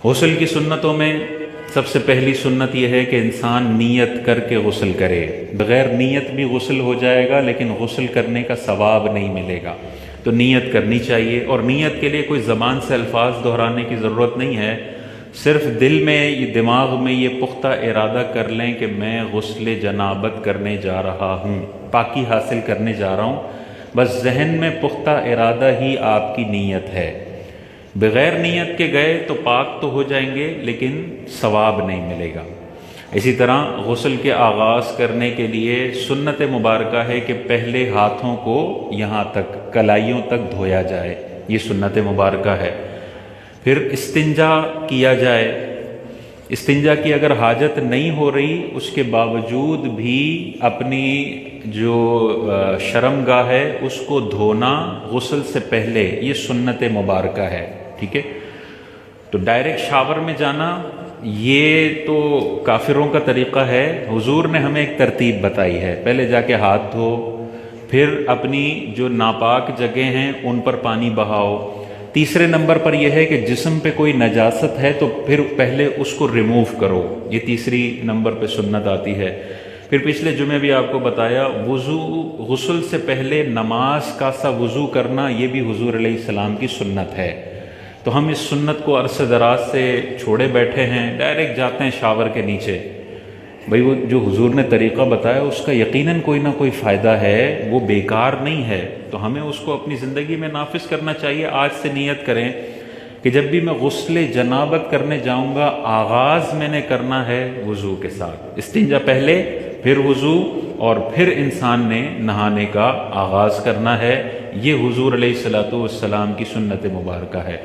غسل کی سنتوں میں سب سے پہلی سنت یہ ہے کہ انسان نیت کر کے غسل کرے۔ بغیر نیت بھی غسل ہو جائے گا لیکن غسل کرنے کا ثواب نہیں ملے گا، تو نیت کرنی چاہیے۔ اور نیت کے لیے کوئی زبان سے الفاظ دہرانے کی ضرورت نہیں ہے، صرف دل میں، یہ دماغ میں یہ پختہ ارادہ کر لیں کہ میں غسل جنابت کرنے جا رہا ہوں، پاکی حاصل کرنے جا رہا ہوں، بس ذہن میں پختہ ارادہ ہی آپ کی نیت ہے۔ بغیر نیت کے گئے تو پاک تو ہو جائیں گے لیکن ثواب نہیں ملے گا۔ اسی طرح غسل کے آغاز کرنے کے لیے سنت مبارکہ ہے کہ پہلے ہاتھوں کو یہاں تک، کلائیوں تک دھویا جائے، یہ سنت مبارکہ ہے۔ پھر استنجا کیا جائے۔ استنجا کی اگر حاجت نہیں ہو رہی اس کے باوجود بھی اپنی جو شرمگاہ ہے اس کو دھونا غسل سے پہلے، یہ سنت مبارکہ ہے، ٹھیک ہے۔ تو ڈائریکٹ شاور میں جانا یہ تو کافروں کا طریقہ ہے، حضور نے ہمیں ایک ترتیب بتائی ہے، پہلے جا کے ہاتھ دھو، پھر اپنی جو ناپاک جگہ ہیں ان پر پانی بہاؤ۔ تیسرے نمبر پر یہ ہے کہ جسم پہ کوئی نجاست ہے تو پھر پہلے اس کو ریموو کرو، یہ تیسری نمبر پہ سنت آتی ہے۔ پھر پچھلے جمعے بھی آپ کو بتایا وضو، غسل سے پہلے نماز کا سا وضو کرنا، یہ بھی حضور علیہ السلام کی سنت ہے۔ تو ہم اس سنت کو عرصہ دراز سے چھوڑے بیٹھے ہیں، ڈائریکٹ جاتے ہیں شاور کے نیچے۔ بھئی وہ جو حضور نے طریقہ بتایا اس کا یقیناً کوئی نہ کوئی فائدہ ہے، وہ بیکار نہیں ہے، تو ہمیں اس کو اپنی زندگی میں نافذ کرنا چاہیے۔ آج سے نیت کریں کہ جب بھی میں غسل جنابت کرنے جاؤں گا، آغاز میں نے کرنا ہے وضو کے ساتھ، استنجا پہلے، پھر وضو، اور پھر انسان نے نہانے کا آغاز کرنا ہے۔ یہ حضور علیہ الصلوۃ والسلام کی سنت مبارکہ ہے۔